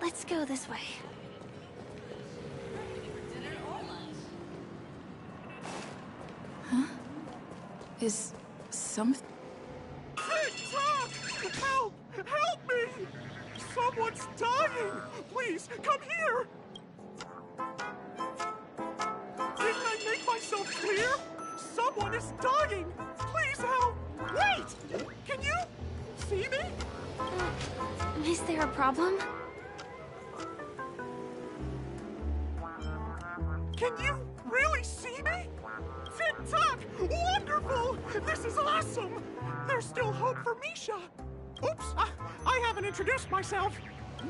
Let's go this way. Huh? Is something... Tick-tock! Help! Help me! Someone's dying! Please, come here! Didn't I make myself clear? Someone is dying! Please help! Wait! Can you see me? Is there a problem? Can you really see me? Tick-tock! Wonderful! This is awesome! There's still hope for Misha! Oops, I haven't introduced myself.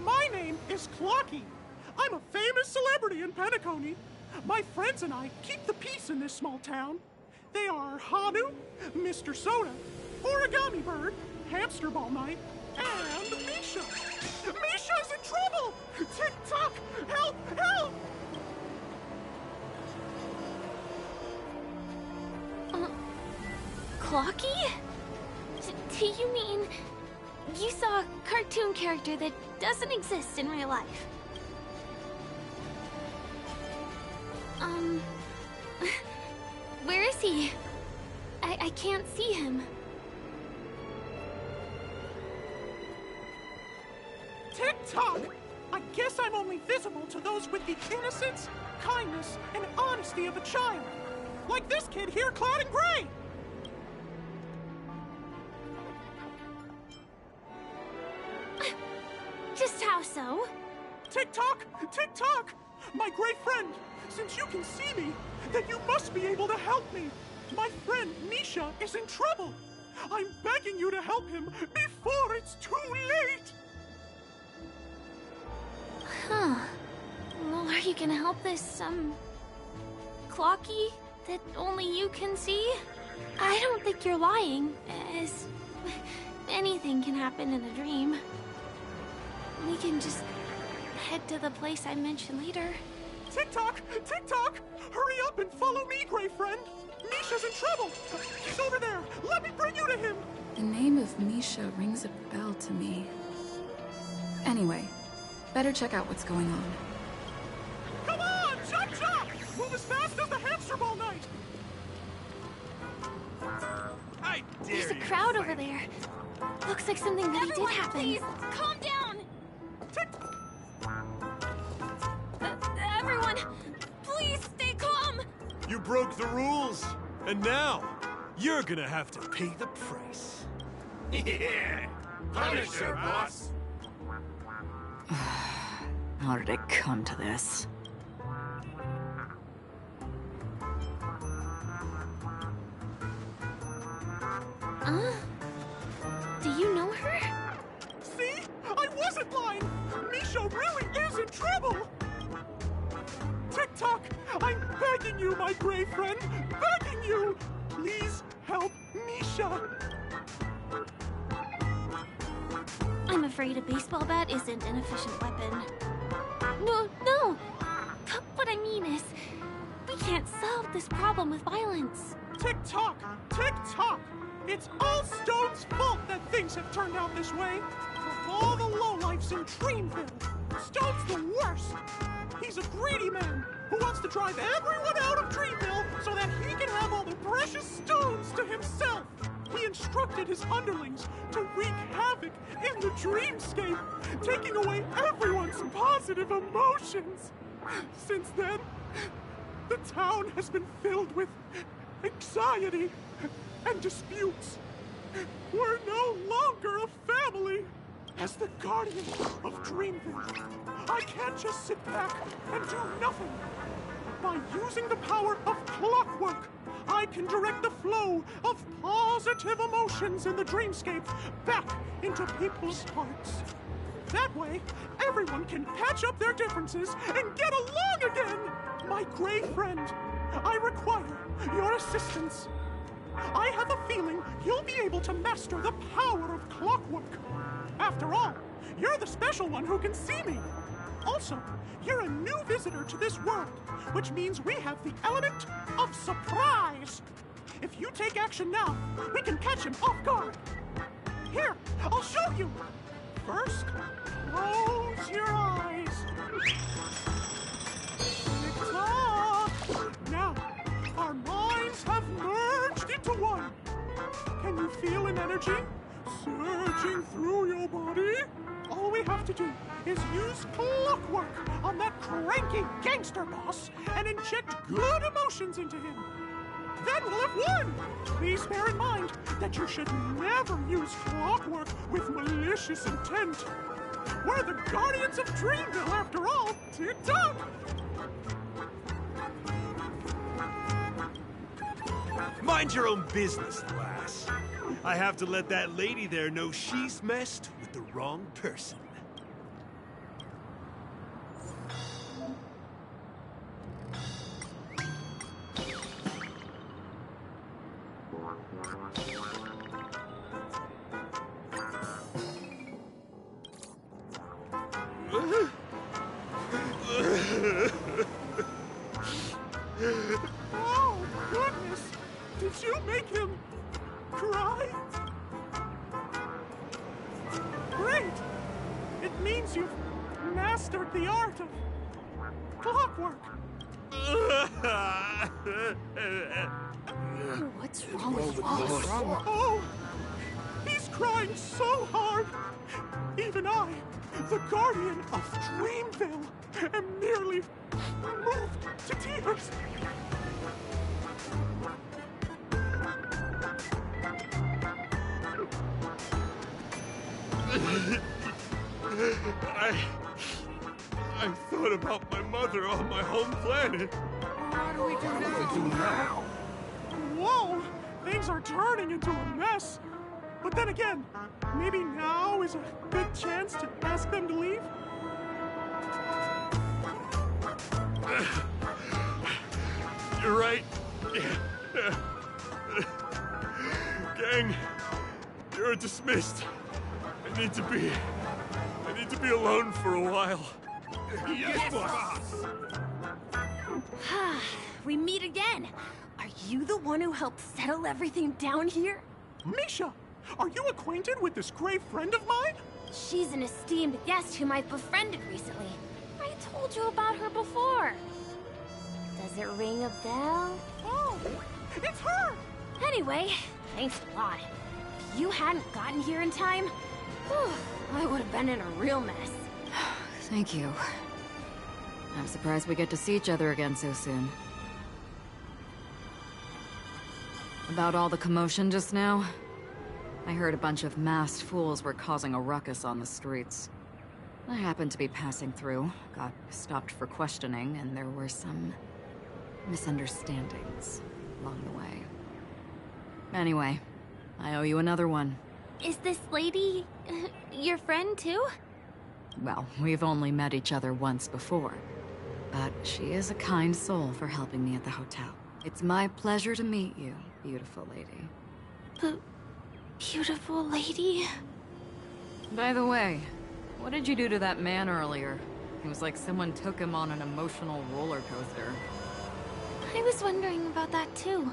My name is Clocky. I'm a famous celebrity in Penacony. My friends and I keep the peace in this small town. They are Hanu, Mr. Soda, Origami Bird, Hamster Ball Knight, and Misha. Misha's in trouble! Tick-tock! Help! Help! Clocky? Do you mean you saw a cartoon character that doesn't exist in real life? Where is he? I can't see him. Tick-tock! I guess I'm only visible to those with the innocence, kindness, and honesty of a child. Like this kid here clad in gray! Just how so? Tick-tock! Tick-tock! My great friend, since you can see me, then you must be able to help me. My friend Misha is in trouble. I'm begging you to help him before it's too late. Huh. Well, are you gonna help this, Clocky that only you can see? I don't think you're lying, as anything can happen in a dream. We can just head to the place I mentioned later. Tick-tock! Tick-tock! Hurry up and follow me, gray friend. Misha's in trouble. He's over there. Let me bring you to him. The name of Misha rings a bell to me. Anyway, better check out what's going on. Come on! Chop chop! Move as fast as the hamster ball knight! I dare There's a you crowd to over fight. there. Looks like something really did happen. Please, calm down! Tick! Everyone, please stay calm! You broke the rules, and now you're gonna have to pay the price. Yeah! Punish her, boss! How did it come to this? Do you know her? See? I wasn't lying! Misha really is in trouble! Tick-tock! I'm begging you, my gray friend! Begging you! Please help Misha! I'm afraid a baseball bat isn't an efficient weapon. No! But what I mean is, we can't solve this problem with violence. Tick-tock! Tick-tock! It's all Stone's fault that things have turned out this way! Of all the lowlifes in Dreamville, Stone's the worst! He's a greedy man who wants to drive everyone out of Dreamville so that he can have all the precious stones to himself! He instructed his underlings to wreak havoc in the dreamscape, taking away everyone's positive emotions! Since then, the town has been filled with anxiety and disputes. We're no longer a family. As the guardian of Dreamville, I can't just sit back and do nothing. By using the power of clockwork, I can direct the flow of positive emotions in the dreamscape back into people's hearts. That way, everyone can patch up their differences and get along again. My gray friend, I require your assistance. I have a feeling you'll be able to master the power of clockwork. After all, you're the special one who can see me. Also, you're a new visitor to this world, which means we have the element of surprise. If you take action now, we can catch him off guard. Here, I'll show you. First, close your eyes. energy surging through your body. All we have to do is use clockwork on that cranky gangster boss and inject good emotions into him. Then we'll have won! Please bear in mind that you should never use clockwork with malicious intent. We're the Guardians of Dreamville, after all. Tick-tock! Mind your own business, lass. I have to let that lady there know she's messed with the wrong person. Oh, goodness! Did you make him cry? Great! It means you've mastered the art of clockwork. What's wrong with Wallace? Oh, he's crying so hard. Even I, the guardian of Dreamville, am nearly moved to tears. I thought about my mother on my home planet. What do we do now? Whoa! Things are turning into a mess. But then again, maybe now is a good chance to ask them to leave? You're right. Gang, you're dismissed. I need to be alone for a while. Yes, boss! We meet again. Are you the one who helped settle everything down here? Misha, are you acquainted with this gray friend of mine? She's an esteemed guest whom I've befriended recently. I told you about her before. Does it ring a bell? Oh, it's her! Anyway, thanks a lot. If you hadn't gotten here in time, whew, I would have been in a real mess. Thank you. I'm surprised we get to see each other again so soon. About all the commotion just now? I heard a bunch of masked fools were causing a ruckus on the streets. I happened to be passing through, got stopped for questioning, and there were some misunderstandings along the way. Anyway, I owe you another one. Is this lady your friend too? Well, we've only met each other once before, but she is a kind soul for helping me at the hotel. It's my pleasure to meet you, beautiful lady. The beautiful lady? By the way, what did you do to that man earlier? It was like someone took him on an emotional roller coaster. I was wondering about that too.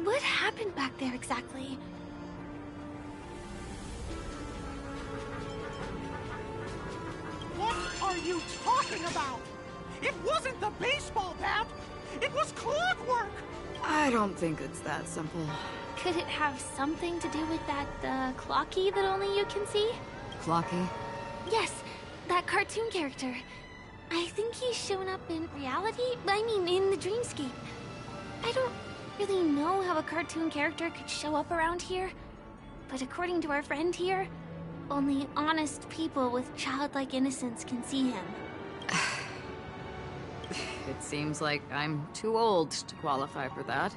What happened back there exactly? What are you talking about? It wasn't the baseball bat! It was clockwork! I don't think it's that simple. Could it have something to do with that, clocky that only you can see? Flocky? Yes, that cartoon character. I think he's shown up in reality? I mean, in the dreamscape. I don't really know how a cartoon character could show up around here. But according to our friend here, only honest people with childlike innocence can see him. It seems like I'm too old to qualify for that.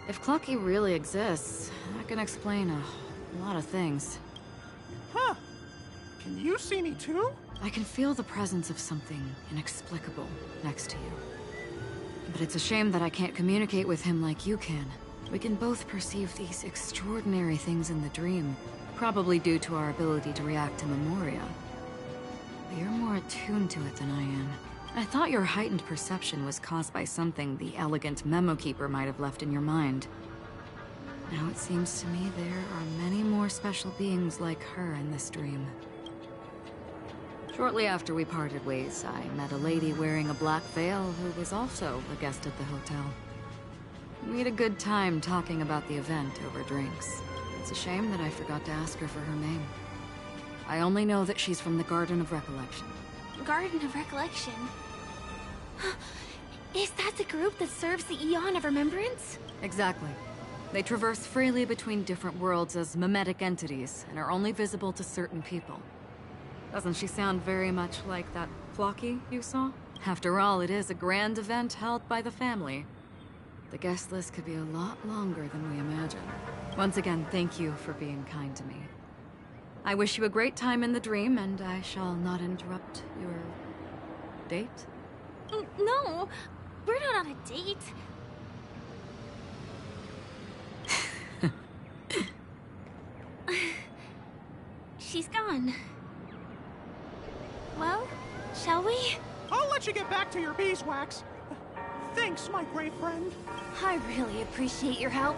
If Clucky really exists, that can explain a lot of things. Huh. Can you see me too? I can feel the presence of something inexplicable next to you. But it's a shame that I can't communicate with him like you can. We can both perceive these extraordinary things in the dream, probably due to our ability to react to memoria. But you're more attuned to it than I am. I thought your heightened perception was caused by something the elegant memo keeper might have left in your mind. Now it seems to me there are many more special beings like her in this dream. Shortly after we parted ways, I met a lady wearing a black veil who was also a guest at the hotel. We had a good time talking about the event over drinks. It's a shame that I forgot to ask her for her name. I only know that she's from the Garden of Recollection. Garden of Recollection? Is that the group that serves the Eon of Remembrance? Exactly. They traverse freely between different worlds as mimetic entities, and are only visible to certain people. Doesn't she sound very much like that Flocky you saw? After all, it is a grand event held by the family. The guest list could be a lot longer than we imagine. Once again, thank you for being kind to me. I wish you a great time in the dream, and I shall not interrupt your date. No, we're not on a date. She's gone. Well, shall we? I'll let you get back to your beeswax. Thanks, my brave friend. I really appreciate your help.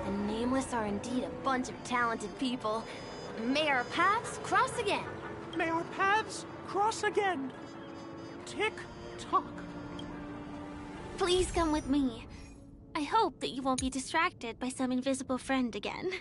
The Nameless are indeed a bunch of talented people. May our paths cross again. May our paths cross again. Tick-tock. Please come with me. I hope that you won't be distracted by some invisible friend again.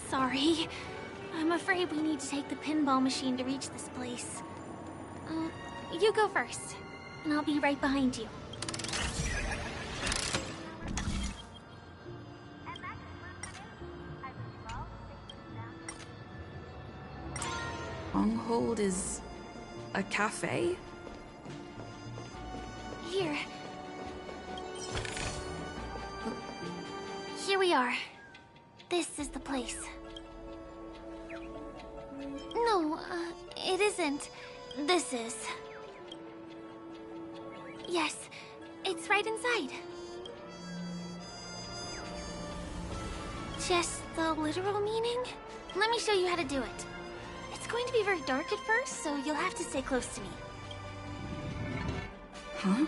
Sorry. I'm afraid we need to take the pinball machine to reach this place. You go first, and I'll be right behind you. Stronghold is a cafe? Here. Here we are. This is the place. No, it isn't. This is. Yes, it's right inside. Just the literal meaning? Let me show you how to do it. It's going to be very dark at first, so you'll have to stay close to me. Huh?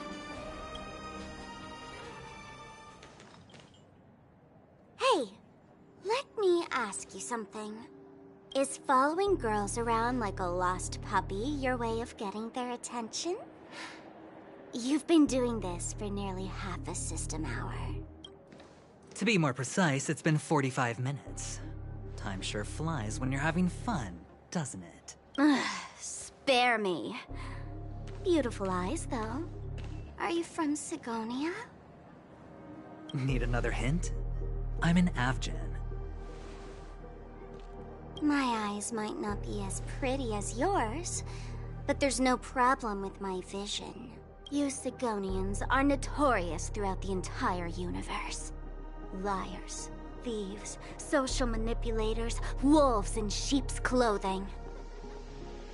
Hey, let me ask you something. Is following girls around like a lost puppy your way of getting their attention? You've been doing this for nearly half a system hour. To be more precise, it's been 45 minutes. Time sure flies when you're having fun, doesn't it? Spare me. Beautiful eyes, though. Are you from Sigonia? Need another hint? I'm an Avgen. My eyes might not be as pretty as yours, but there's no problem with my vision. You Sigonians are notorious throughout the entire universe. Liars, thieves, social manipulators, wolves in sheep's clothing.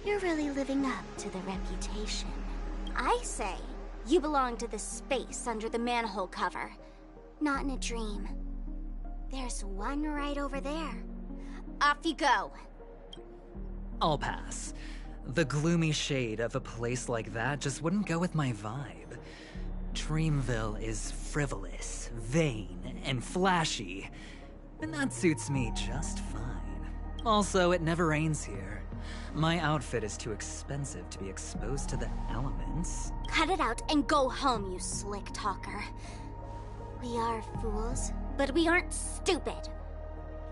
You're really living up to the reputation. I say, you belong to the space under the manhole cover, not in a dream. There's one right over there. Off you go. I'll pass. The gloomy shade of a place like that just wouldn't go with my vibe. Dreamville is frivolous, vain, and flashy, and that suits me just fine. Also, it never rains here. My outfit is too expensive to be exposed to the elements. Cut it out and go home, you slick talker. We are fools, but we aren't stupid.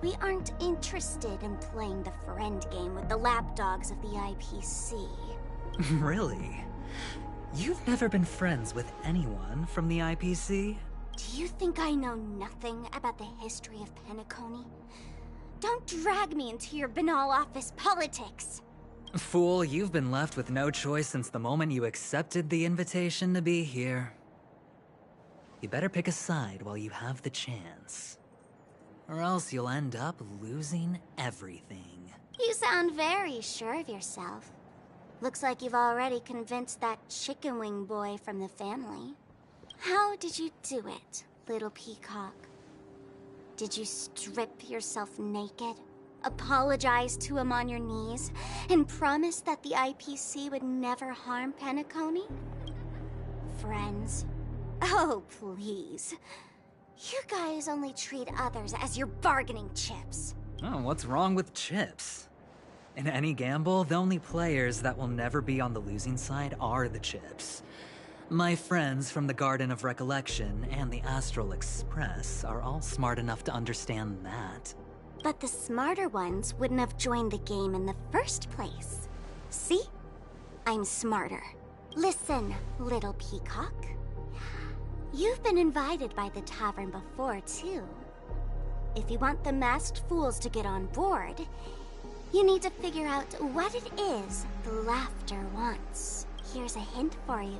We aren't interested in playing the friend game with the lapdogs of the IPC. Really? You've never been friends with anyone from the IPC? Do you think I know nothing about the history of Penacony? Don't drag me into your banal office politics! Fool, you've been left with no choice since the moment you accepted the invitation to be here. You better pick a side while you have the chance. Or else you'll end up losing everything. You sound very sure of yourself. Looks like you've already convinced that chicken wing boy from the family. How did you do it, little peacock? Did you strip yourself naked apologize to him on your knees, and promise that the IPC would never harm Penacony? Friends? Oh, please. You guys only treat others as your bargaining chips. Oh, what's wrong with chips? In any gamble, the only players that will never be on the losing side are the chips. My friends from the Garden of Recollection and the Astral Express are all smart enough to understand that. But the smarter ones wouldn't have joined the game in the first place. See? I'm smarter. Listen, little peacock. You've been invited by the tavern before, too. If you want the masked fools to get on board, you need to figure out what it is the laughter wants. Here's a hint for you.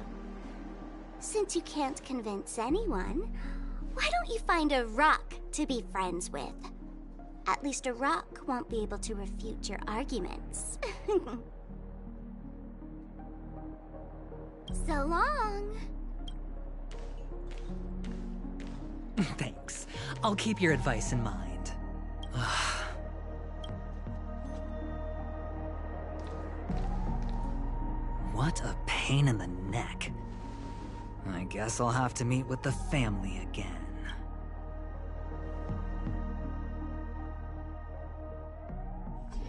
Since you can't convince anyone, why don't you find a rock to be friends with? At least a rock won't be able to refute your arguments. So long. Thanks. I'll keep your advice in mind. What a pain in the neck. I guess I'll have to meet with the family again.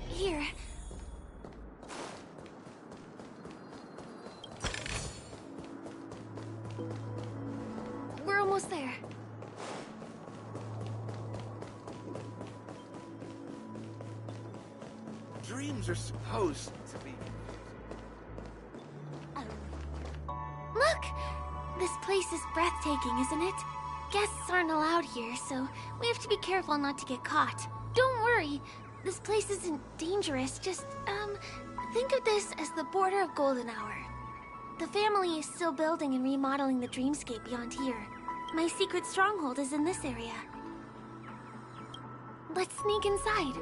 Here. We're almost there. Dreams are supposed to be... Look! This place is breathtaking, isn't it? Guests aren't allowed here, so we have to be careful not to get caught. Don't worry. This place isn't dangerous, just, think of this as the border of Golden Hour. The family is still building and remodeling the dreamscape beyond here. My secret stronghold is in this area. Let's sneak inside.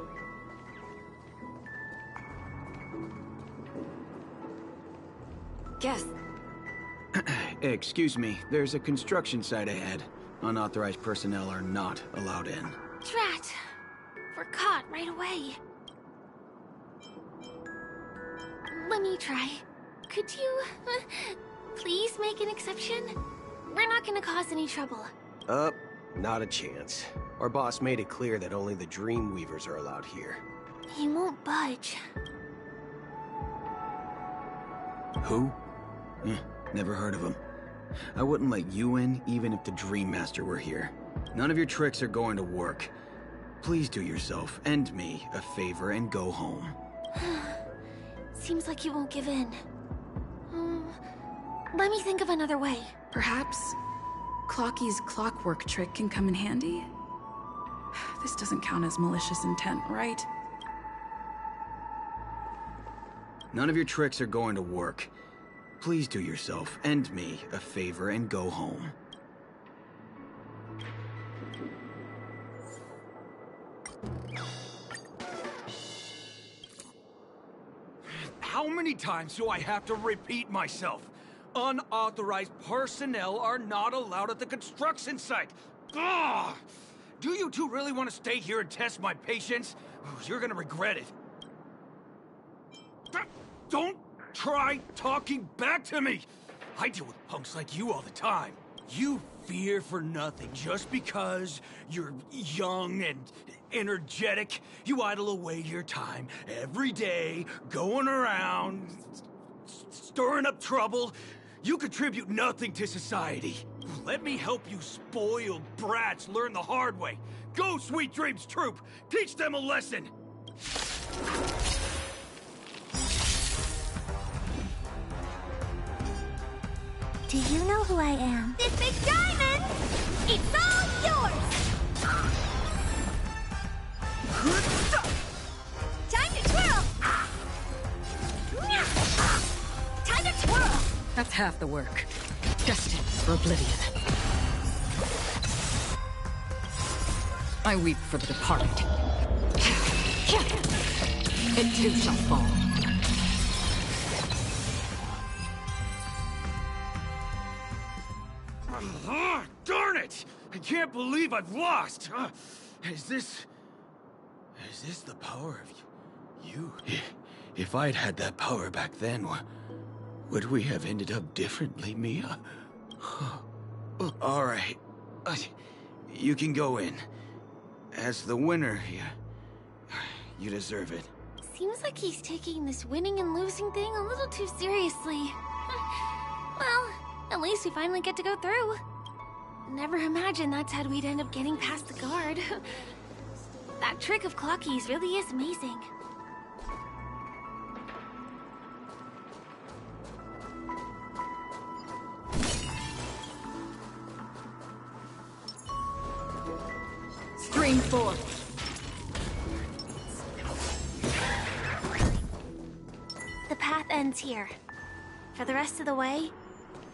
Guess. Excuse me, there's a construction site ahead. Unauthorized personnel are not allowed in. Drat! We're caught right away. Let me try. Could you, please make an exception? We're not gonna cause any trouble. Not a chance. Our boss made it clear that only the Dreamweavers are allowed here. He won't budge. Who? Never heard of him. I wouldn't let you in, even if the Dream Master were here. None of your tricks are going to work. Please do yourself and me a favor and go home. Seems like you won't give in. Let me think of another way. Perhaps Clocky's clockwork trick can come in handy? This doesn't count as malicious intent, right? None of your tricks are going to work. Please do yourself and me a favor and go home. How many times do I have to repeat myself? Unauthorized personnel are not allowed at the construction site. Ugh! Do you two really want to stay here and test my patience? You're gonna regret it. Don't try talking back to me! I deal with punks like you all the time. You fear for nothing just because you're young and energetic. You idle away your time every day, going around, stirring up trouble. You contribute nothing to society. Let me help you spoiled brats learn the hard way. Go, Sweet Dreams Troop! Teach them a lesson! Do you know who I am? This big diamond! It's all yours! Time to twirl! Time to twirl! That's half the work. Destined for oblivion. I weep for the departed. It too shall fall. Darn it! I can't believe I've lost! Is Is this the power of you? If I'd had that power back then, would we have ended up differently, Mia? All right. You can go in. As the winner, you deserve it. Seems like he's taking this winning and losing thing a little too seriously. Well, at least we finally get to go through. Never imagined that's how we'd end up getting past the guard. That trick of Clocky's really is amazing. Stream 4. The path ends here. For the rest of the way,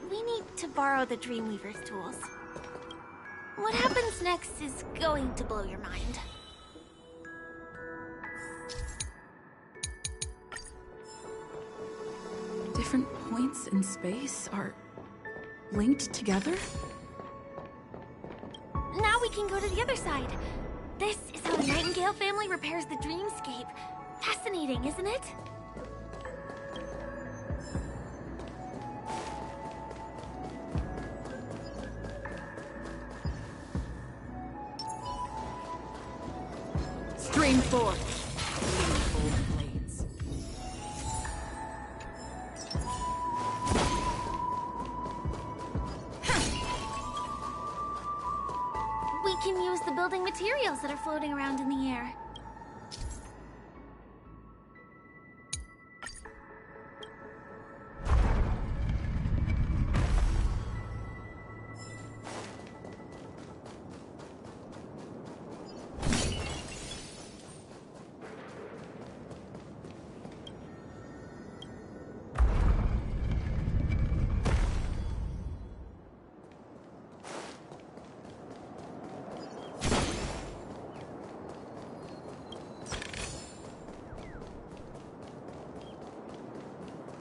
we need to borrow the Dreamweaver's tools. What happens next is going to blow your mind. Different points in space are linked together? Now we can go to the other side. This is how the Nightingale family repairs the dreamscape. Fascinating, isn't it? Stream 4. We can use the building materials that are floating around in the air.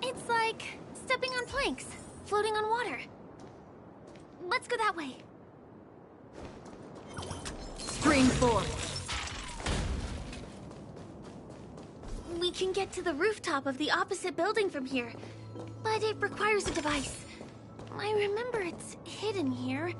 It's like stepping on planks, floating on water. Let's go that way. Stream 4. We can get to the rooftop of the opposite building from here, but it requires a device. I remember it's hidden here.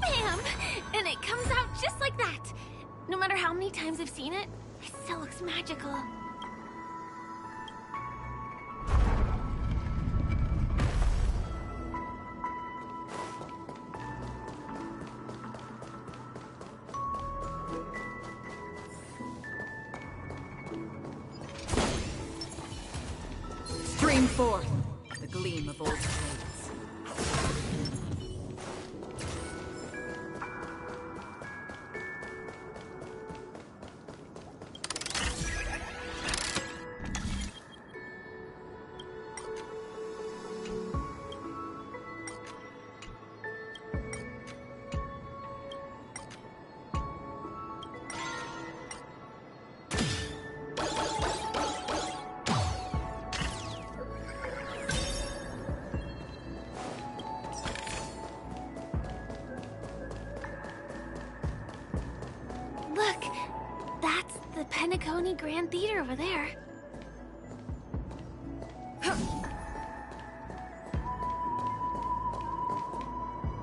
Bam! And it comes out just like that. No matter how many times I've seen it, it still looks magical. Stream 4. The gleam of old blades. Look, that's the Penacony Grand Theater over there.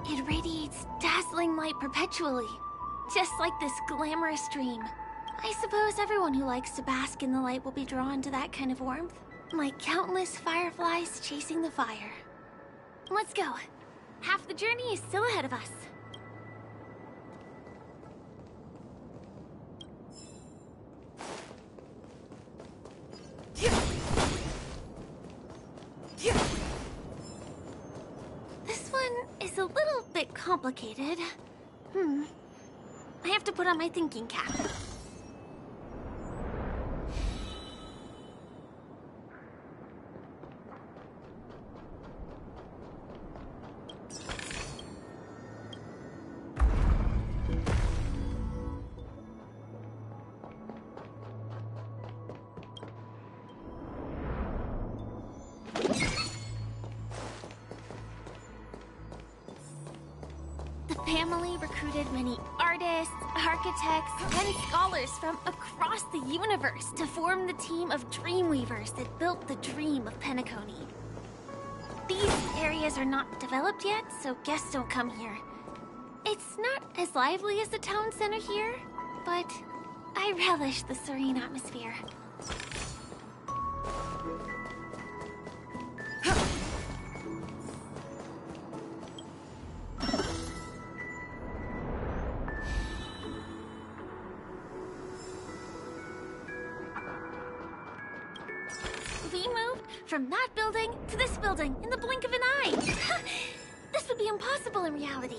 It radiates dazzling light perpetually, just like this glamorous dream. I suppose everyone who likes to bask in the light will be drawn to that kind of warmth, like countless fireflies chasing the fire. Let's go. Half the journey is still ahead of us. This one is a little bit complicated. I have to put on my thinking cap. family recruited many artists, architects, and scholars from across the universe to form the team of Dreamweavers that built the dream of Penacony. These areas are not developed yet, so guests don't come here. It's not as lively as the town center here, but I relish the serene atmosphere. We moved from that building to this building in the blink of an eye. This would be impossible in reality.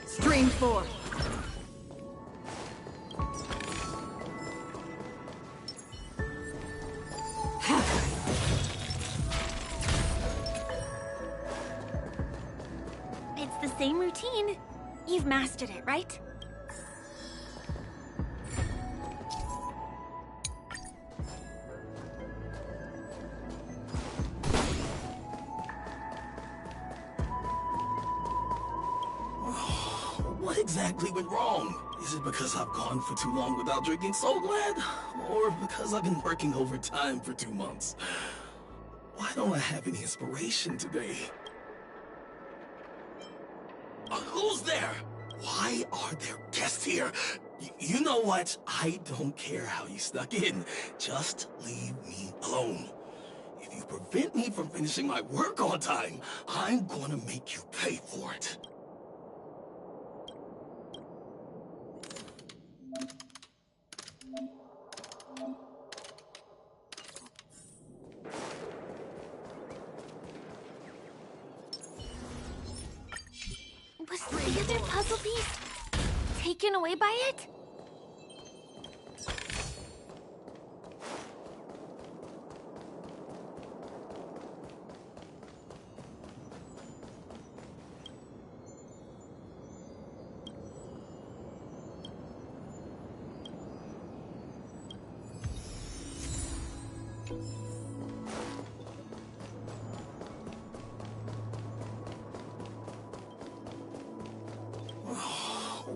Stream 4. It's the same routine. You've mastered it, right? What exactly went wrong? Is it because I've gone for too long without drinking So Glad? Or because I've been working overtime for 2 months? Why don't I have any inspiration today? Who's there? Why are there guests here? You know what? I don't care how you snuck in. Just leave me alone. If you prevent me from finishing my work on time, I'm gonna make you pay for it. Was the other puzzle piece taken away by it?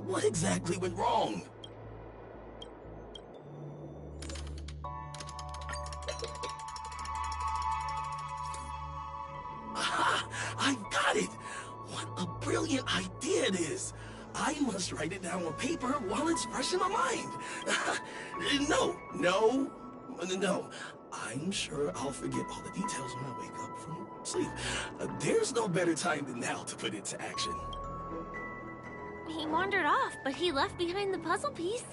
What exactly went wrong? Aha! I've got it! What a brilliant idea it is! I must write it down on paper while it's fresh in my mind. No. I'm sure I'll forget all the details when I wake up from sleep. There's no better time than now to put it to action. He wandered off, but he left behind the puzzle piece.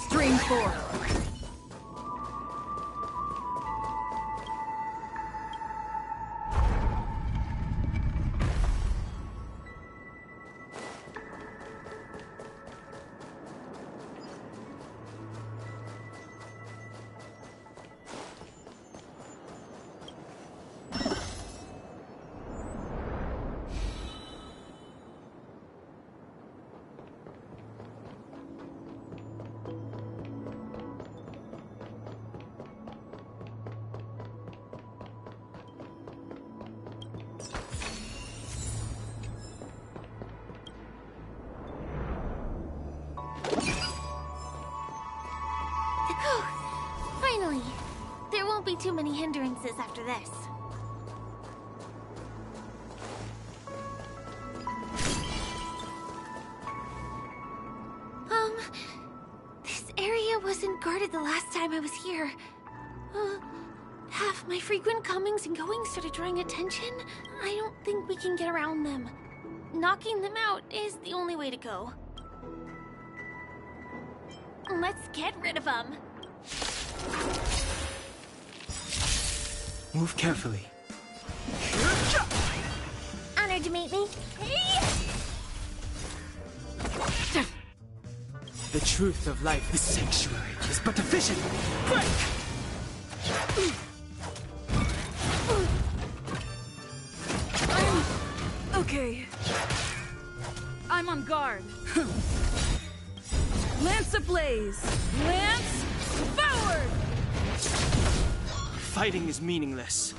Stream 4. Finally! There won't be too many hindrances after this. This area wasn't guarded the last time I was here. Half my frequent comings and goings started drawing attention. I don't think we can get around them. Knocking them out is the only way to go. Let's get rid of them. Move carefully. Honored to meet me. The truth of life, this sanctuary is but a vision. Break! Okay. I'm on guard. Lance ablaze! Lance forward! Fighting is meaningless.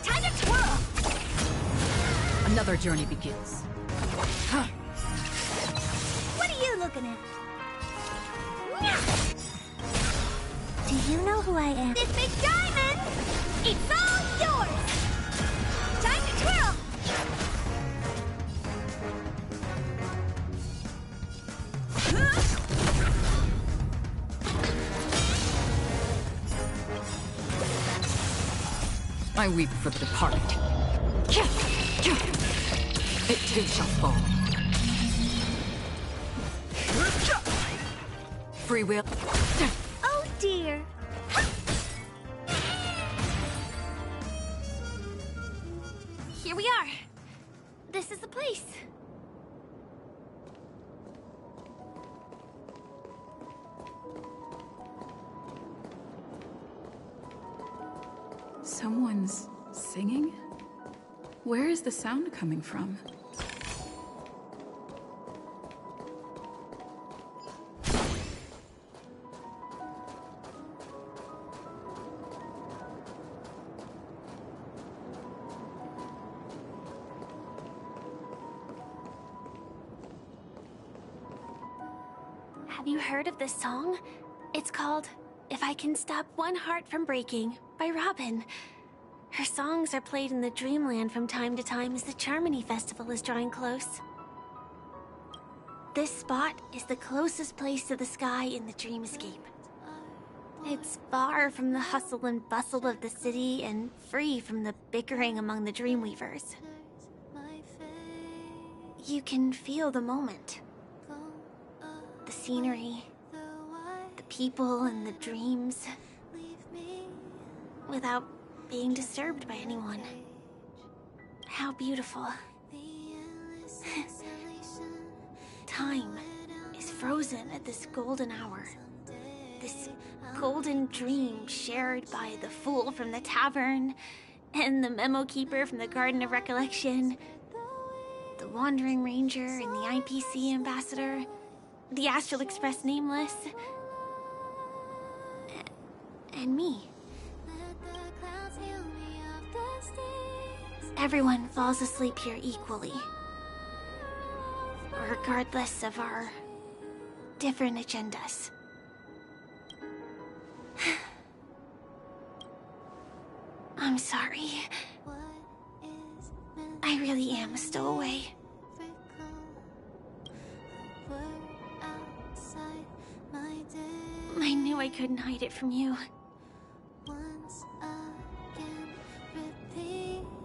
Time to twirl! Another journey begins. What are you looking at? Do you know who I am? This big diamond! It's all yours! Time to twirl! I weep for the departed. It too shall fall. Free will. Oh dear. Here we are. This is the place. Someone's singing? Where is the sound coming from? Have you heard of this song? It's called If I Can Stop One Heart from Breaking by Robin. Her songs are played in the Dreamland from time to time as the Charmony Festival is drawing close. This spot is the closest place to the sky in the dreamscape. It's far from the hustle and bustle of the city and free from the bickering among the Dreamweavers. You can feel the moment. The scenery, the people and the dreams, without being disturbed by anyone. How beautiful. Time is frozen at this golden hour. This golden dream shared by the fool from the tavern, and the memo keeper from the Garden of Recollection, the Wandering Ranger and the IPC ambassador, the Astral Express Nameless, and me. Everyone falls asleep here equally, regardless of our different agendas. I'm sorry. I really am a stowaway. I knew I couldn't hide it from you.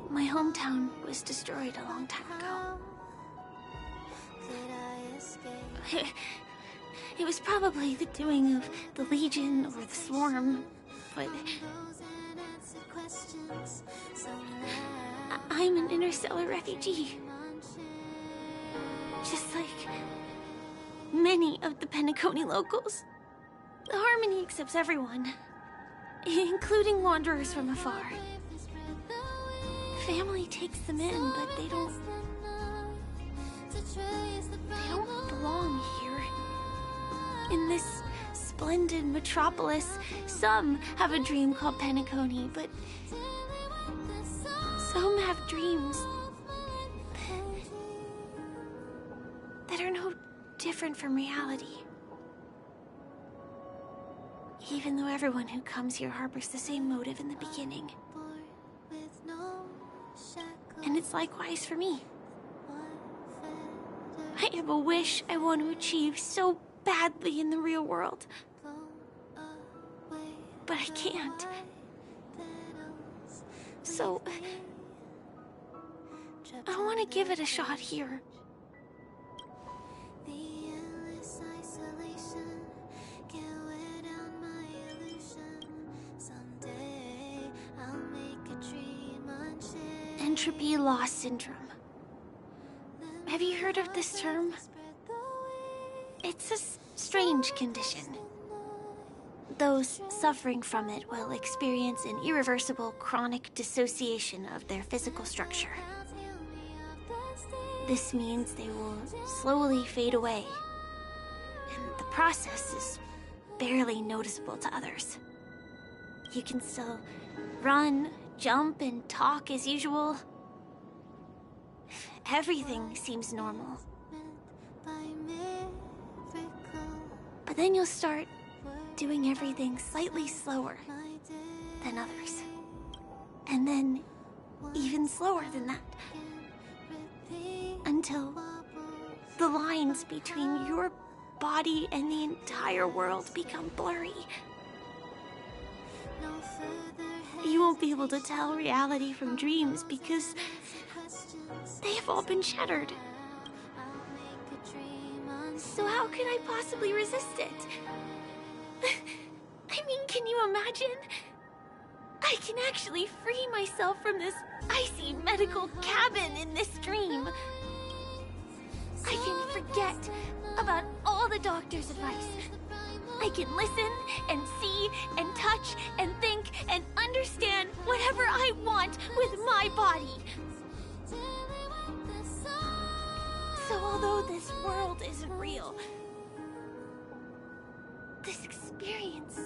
My hometown was destroyed a long time ago. It was probably the doing of the Legion or the Swarm, but I'm an interstellar refugee. Just like many of the Penacony locals. The Harmony accepts everyone, including wanderers from afar. Family takes them in, but they don't belong here. In this splendid metropolis, some have a dream called Penacony, but some have dreams that are no different from reality. Even though everyone who comes here harbors the same motive in the beginning. And it's likewise for me. I have a wish I want to achieve so badly in the real world. But I can't. So, I want to give it a shot here. Entropy loss syndrome. Have you heard of this term? It's a strange condition. Those suffering from it will experience an irreversible chronic dissociation of their physical structure. This means they will slowly fade away, and the process is barely noticeable to others. You can still run, jump, and talk as usual. Everything seems normal. But then you'll start doing everything slightly slower than others. And then even slower than that. Until the lines between your body and the entire world become blurry. You won't be able to tell reality from dreams because they have all been shattered. So how could I possibly resist it? I mean, can you imagine? I can actually free myself from this icy medical cabin in this dream. I can forget about all the doctor's advice. I can listen and see and touch and think and understand whatever I want with my body. So although this world isn't real, this experience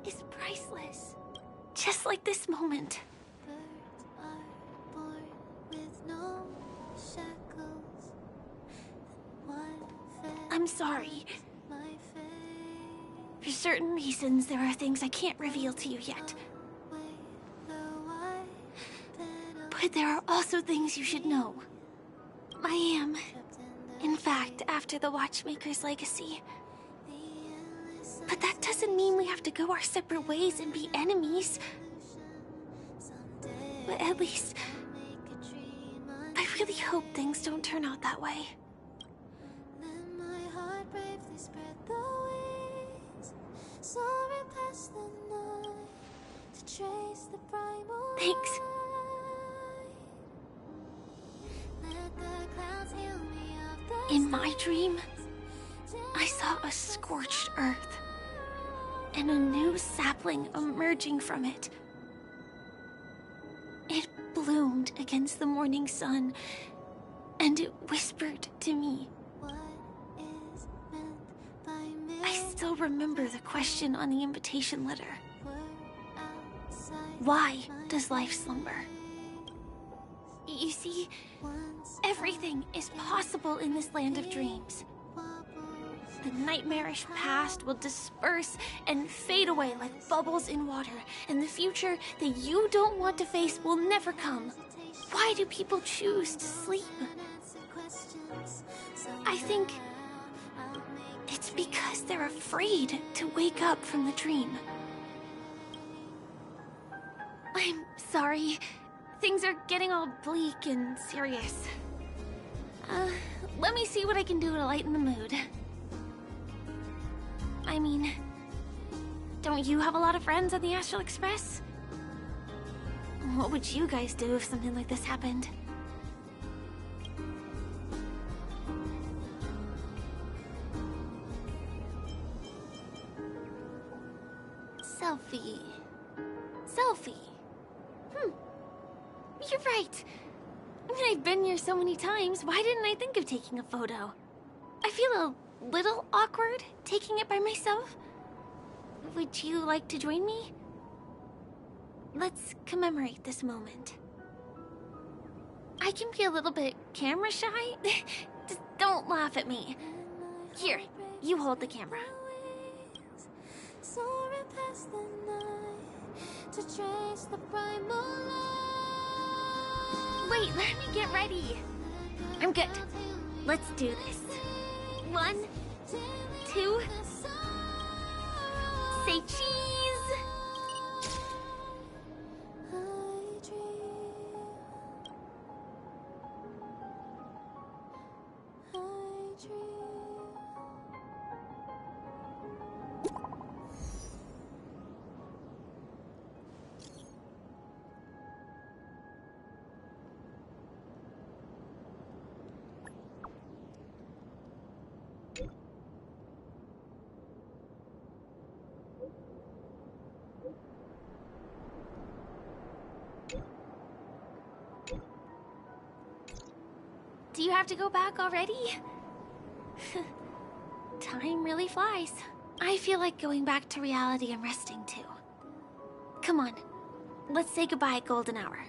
is priceless. Just like this moment. I'm sorry. For certain reasons, there are things I can't reveal to you yet. But there are also things you should know. I am, in fact, after the Watchmaker's legacy. But that doesn't mean we have to go our separate ways and be enemies. But at least, I really hope things don't turn out that way. Thanks. In my dream, I saw a scorched earth and a new sapling emerging from it. It bloomed against the morning sun, and it whispered to me. I still remember the question on the invitation letter. Why does life slumber? You see, everything is possible in this land of dreams. The nightmarish past will disperse and fade away like bubbles in water, and the future that you don't want to face will never come. Why do people choose to sleep? I think it's because they're afraid to wake up from the dream. I'm sorry. Things are getting all bleak and serious. Let me see what I can do to lighten the mood. I mean, don't you have a lot of friends on the Astral Express? What would you guys do if something like this happened? Selfie. Selfie. You're right. I mean, I've been here so many times. Why didn't I think of taking a photo? I feel a little awkward taking it by myself. Would you like to join me? Let's commemorate this moment. I can be a little bit camera shy. Just don't laugh at me. Here, you hold the camera. Wait, let me get ready. I'm good. Let's do this. 1, 2... Say cheese! Do you have to go back already? Time really flies. I feel like going back to reality and resting too. Come on, let's say goodbye, Golden Hour.